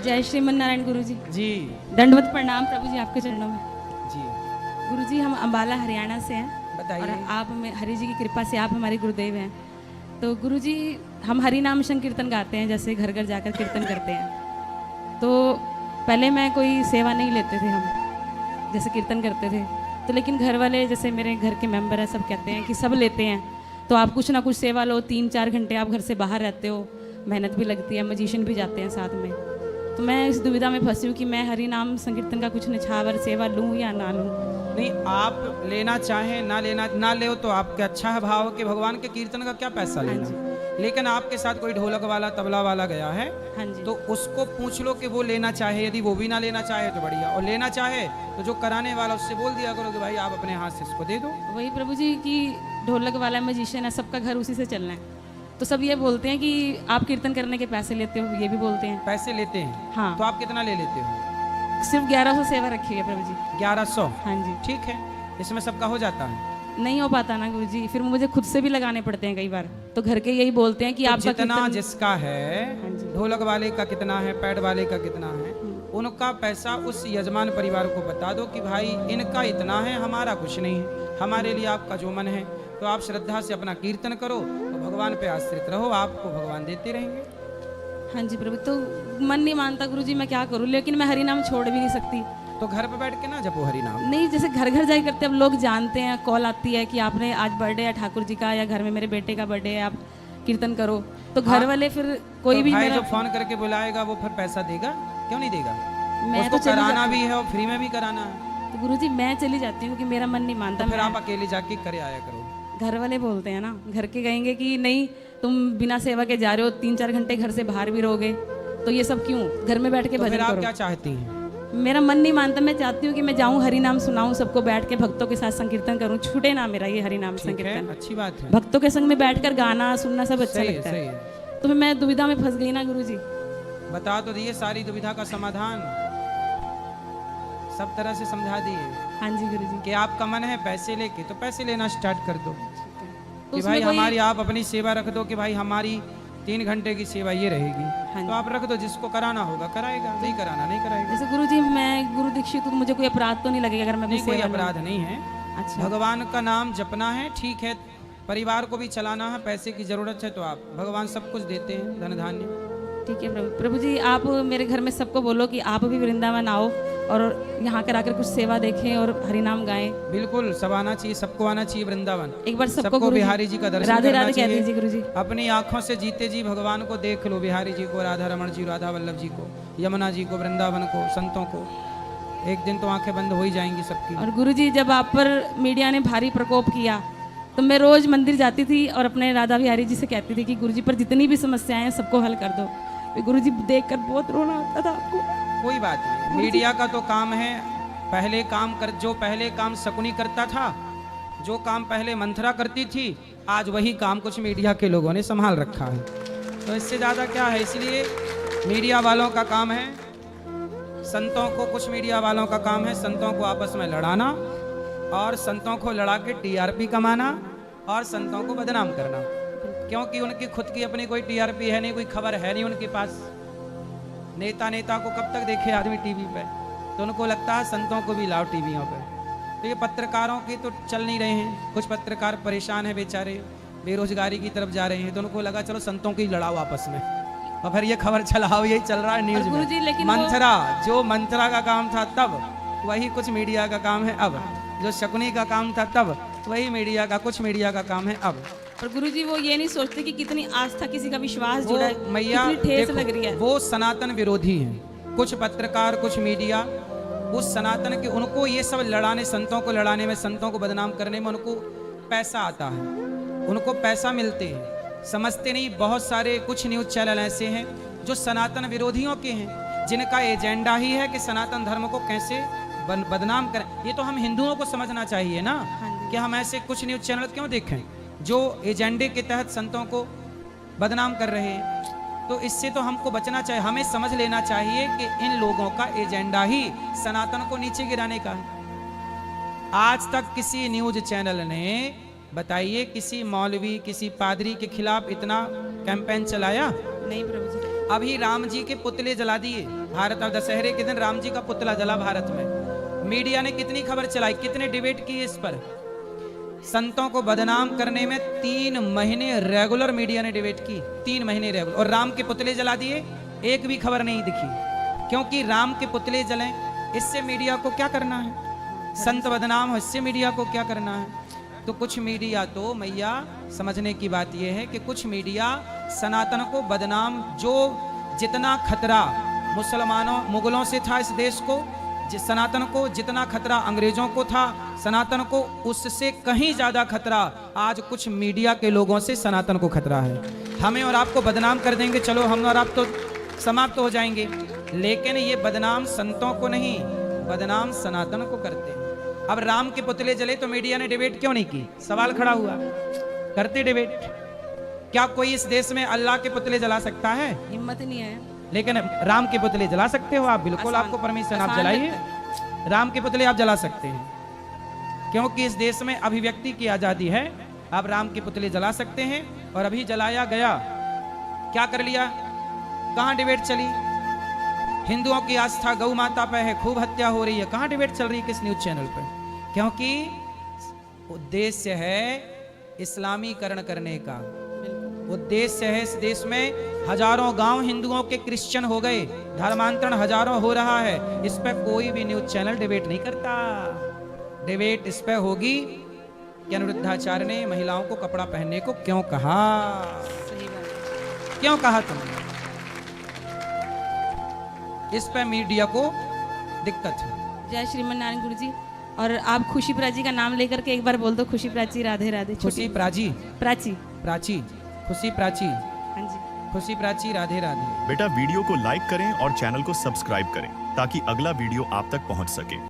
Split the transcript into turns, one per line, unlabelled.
जय श्रीमन नारायण गुरु जी।
जी
दंडवत प्रणाम प्रभु जी आपके चरणों में।
जी
गुरु जी हम अम्बाला हरियाणा से हैं
बताइए।
और आप में हरि जी की कृपा से आप हमारे गुरुदेव हैं। तो गुरु जी हम हरि नाम संकीर्तन गाते हैं, जैसे घर घर जाकर कीर्तन करते हैं। तो पहले मैं कोई सेवा नहीं लेते थे, हम जैसे कीर्तन करते थे तो, लेकिन घर वाले जैसे मेरे घर के मेंबर हैं सब कहते हैं कि सब लेते हैं तो आप कुछ ना कुछ सेवा लो। 3-4 घंटे आप घर से बाहर रहते हो, मेहनत भी लगती है, मजिशियन भी जाते हैं साथ में। तो मैं इस दुविधा में फंसी हूँ कि मैं हरि नाम संकीर्तन का कुछ निछावर सेवा लूँ या ना लूँ।
नहीं, आप लेना चाहें ना ले तो आपके अच्छा है भाव कि भगवान के कीर्तन का क्या पैसा लेना। लेकिन आपके साथ कोई ढोलक वाला तबला वाला गया है
हाँ जी।
तो उसको पूछ लो कि वो लेना चाहे। यदि वो भी ना लेना चाहे तो बढ़िया, और लेना चाहे तो जो कराने वाला उससे बोल दिया करो कि भाई आप अपने हाथ से इसको दे दो।
वही प्रभु जी की ढोलक वाला मजिशियन है, सबका घर उसी से चलना है। तो सब ये बोलते हैं कि आप कीर्तन करने के पैसे लेते हो, ये भी बोलते हैं।
पैसे लेते हैं?
हाँ।
तो आप कितना ले लेते हो?
सिर्फ 1100 सेवा रखी है प्रभु जी।
1100?
हाँ जी।
ठीक है, इसमें सबका हो जाता है?
नहीं हो पाता ना गुरु जी, फिर मुझे खुद से भी लगाने पड़ते हैं कई बार। तो घर के यही बोलते हैं कि
तो
आपका
जितना
कीर्तन...
जिसका है,
हाँ जी।
ढोलक वाले का कितना है, पैड वाले का कितना है, उनका पैसा उस यजमान परिवार को बता दो कि भाई इनका इतना है, हमारा कुछ नहीं है, हमारे लिए आपका जो मन है। तो आप श्रद्धा से अपना कीर्तन करो और भगवान पे आश्रित रहो, आपको भगवान देते रहेंगे।
हाँ जी प्रभु। तो मन नहीं मानता गुरु जी, मैं क्या करूँ, लेकिन मैं हरि नाम छोड़ भी नहीं सकती।
तो घर पे बैठ के ना जपो हरि नाम।
नहीं, जैसे घर घर जाए करते, अब लोग जानते हैं, कॉल आती है कि आपने आज बर्थडे है ठाकुर जी का, या घर में मेरे बेटे का बर्थडे है, आप कीर्तन करो। तो घर वाले फिर कोई
तो
भी
भाई
मेरा...
जो फोन करके बुलाएगा वो फिर पैसा देगा? क्यों नहीं देगा?
मैं
उसको
तो चली
कराना
जाती
भी है और फ्री में भी कराना है।
हूँ। तो गुरु जी मैं चली जाती हूँ कि मेरा मन नहीं मानता।
तो फिर
मैं...
आप अकेले जाके करे आया करो।
घर वाले बोलते हैं ना, घर के कहेंगे कि नहीं तुम बिना सेवा के जा रहे हो, 3-4 घंटे घर से बाहर भी रहोगे, तो ये सब क्यों, घर में बैठ के
तो
भजन
फिर आप
करो।
क्या चाहती हैं?
मेरा मन नहीं मानता, मैं चाहती हूँ कि मैं जाऊँ हरि नाम सुनाऊँ सबको, बैठ के भक्तों के साथ संकीर्तन करूँ, छूटे ना मेरा ये हरि नाम
ठीक है,
संकीर्तन।
अच्छी बात है।
भक्तों के संग में बैठकर गाना सुनना सब अच्छा
सही है,
लगता
सही
है।
है।
तो फिर मैं दुविधा में फंस गई ना गुरु जी।
बता तो दिए सारी दुविधा का समाधान, सब तरह से समझा दिए
हाँ जी गुरु जी।
कि आपका मन है पैसे लेके, तो पैसे लेना स्टार्ट कर दो
तो
कि
उसमें
भाई
कोई...
हमारी, आप अपनी सेवा रख दो कि भाई हमारी 3 घंटे की सेवा ये रहेगी।
हाँ
तो आप रख दो, जिसको कराना होगा कराएगा, नहीं कराना नहीं कराएगा।
जैसे गुरु जी मैं गुरु दीक्षित हूँ, मुझे कोई अपराध तो नहीं लगेगा अगर मैं
नहीं, कोई
सेवा लूं?
अपराध नहीं है।
अच्छा।
भगवान का नाम जपना है, ठीक है, परिवार को भी चलाना है, पैसे की जरूरत है तो आप, भगवान सब कुछ देते हैं, धन धान्य।
ठीक है प्रभु। प्रभु जी आप मेरे घर में सबको बोलो कि आप भी वृंदावन आओ और यहाँ कर आकर कुछ सेवा देखें और हरि नाम गाएं।
बिल्कुल, सब आना चाहिए, सबको आना चाहिए वृंदावन।
एक बार सबको
सबको
गुरुजी
बिहारी जी का दर्शन
राधे
करना
राधे कह
चाहिए।
दीजिए गुरु जी।
अपनी आंखों से जीते जी भगवान को देख लो, बिहारी जी को, राधा रमण जी, राधा वल्लभ जी को, यमुना जी को, वृंदावन को, संतों को। एक दिन तो आंखें बंद हो ही जाएंगी सबकी।
और गुरु जी जब आप पर मीडिया ने भारी प्रकोप किया तो मैं रोज मंदिर जाती थी और अपने राधा बिहारी जी से कहती थी कि गुरु जी पर जितनी भी समस्याएं हैं सबको हल कर दो। गुरु जी देखकर बहुत रोना आता था आपको।
कोई बात नहीं, मीडिया का तो काम है, पहले काम कर, जो पहले काम शकुनी करता था, जो काम पहले मंथरा करती थी, आज वही काम कुछ मीडिया के लोगों ने संभाल रखा है। तो इससे ज़्यादा क्या है, इसलिए मीडिया वालों का काम है, संतों को, कुछ मीडिया वालों का काम है संतों को आपस में लड़ाना और संतों को लड़ा के टीआरपी कमाना और संतों को बदनाम करना, क्योंकि उनकी खुद की अपनी कोई टीआरपी है नहीं, कोई खबर है नहीं उनके पास। नेता को कब तक देखे आदमी टीवी पे, तो उनको लगता है संतों को भी लाओ टीवियों पे। तो ये पत्रकारों की तो चल नहीं रहे हैं, कुछ पत्रकार परेशान है बेचारे, बेरोजगारी की तरफ जा रहे हैं, तो उनको लगा चलो संतों की लड़ाओ आपस में, और फिर ये खबर चलाओ, यही चल रहा है न्यूज में। मंथरा, जो मंथरा का काम था तब, वही कुछ मीडिया का काम है अब। जो शकुनी का काम था तब, वही मीडिया का, कुछ मीडिया का काम है अब।
और गुरु जी वो ये नहीं सोचते कि कितनी आस्था, किसी का विश्वास जुड़ा है,
मैया
कितनी ठेस
देखो,
लग रही है।
वो सनातन विरोधी हैं, कुछ पत्रकार, कुछ मीडिया, उस सनातन के, उनको ये सब लड़ाने, संतों को लड़ाने में, संतों को बदनाम करने में उनको पैसा आता है, उनको पैसा मिलते हैं, समझते नहीं। बहुत सारे कुछ न्यूज चैनल ऐसे हैं जो सनातन विरोधियों के हैं, जिनका एजेंडा ही है कि सनातन धर्म को कैसे बदनाम करें। ये तो हम हिंदुओं को समझना चाहिए ना, कि हम ऐसे कुछ न्यूज चैनल क्यों देखें जो एजेंडे के तहत संतों को बदनाम कर रहे हैं। तो इससे तो हमको बचना चाहिए, हमें समझ लेना चाहिए कि इन लोगों का एजेंडा ही सनातन को नीचे गिराने का है। आज तक किसी न्यूज चैनल ने, बताइए, किसी मौलवी, किसी पादरी के खिलाफ इतना कैंपेन चलाया?
नहीं प्रभु जी।
अभी राम जी के पुतले जला दिए भारत, और दशहरे के दिन राम जी का पुतला जला भारत में। मीडिया ने कितनी खबर चलाई, कितने डिबेट किए इस पर। संतों को बदनाम करने में 3 महीने रेगुलर मीडिया ने डिबेट की, 3 महीने रेगुलर। और राम के पुतले जला दिए, एक भी खबर नहीं दिखी, क्योंकि राम के पुतले जलें इससे मीडिया को क्या करना है, संत बदनाम हो इससे मीडिया को क्या करना है। तो कुछ मीडिया तो मैया समझने की बात यह है कि कुछ मीडिया सनातन को बदनाम, जो जितना खतरा मुसलमानों मुगलों से था इस देश को, सनातन को जितना खतरा अंग्रेजों को था सनातन को, उससे कहीं ज्यादा खतरा आज कुछ मीडिया के लोगों से सनातन को खतरा है। हमें और आपको बदनाम कर देंगे, चलो हम और आप तो समाप्त हो जाएंगे, लेकिन ये बदनाम संतों को नहीं, बदनाम सनातन को करते हैं। अब राम के पुतले जले तो मीडिया ने डिबेट क्यों नहीं की, सवाल खड़ा हुआ, करते डिबेट। क्या कोई इस देश में अल्लाह के पुतले जला सकता है?
हिम्मत नहीं है,
लेकिन राम के पुतले जला सकते हो आप, बिल्कुल आपको परमिशन, आप जलाइए, राम के पुतले आप जला सकते हैं, क्योंकि इस देश में अभिव्यक्ति की आजादी है। आप राम के पुतले जला सकते हैं, और अभी जलाया गया, क्या कर लिया, कहां डिबेट चली, हिंदुओं की आस्था गौ माता पे है, खूब हत्या हो रही है, कहां डिबेट चल रही है, किस न्यूज चैनल पर? क्योंकि उद्देश्य है इस्लामीकरण करने का, उद्देश्य है इस देश में हजारों गांव हिंदुओं के क्रिश्चियन हो गए, धर्मांतरण हजारों हो रहा है, इस पर कोई भी न्यूज चैनल डिबेट नहीं करता। डिबेट इस पर होगी कि अनिरुद्धाचार्य ने महिलाओं को कपड़ा पहनने को क्यों कहा,
सही बात है।
क्यों कहा तुमने, इस पर मीडिया को दिक्कत है।
जय श्रीमन नारायण गुरु जी। और आप खुशी प्राची का नाम लेकर के एक बार बोल दो, खुशी प्राची राधे राधे।
खुशी प्राची,
प्राची,
प्राची, खुशी प्राची,
हाँ जी,
खुशी प्राची राधे राधे।
बेटा वीडियो को लाइक करें और चैनल को सब्सक्राइब करें ताकि अगला वीडियो आप तक पहुंच सके।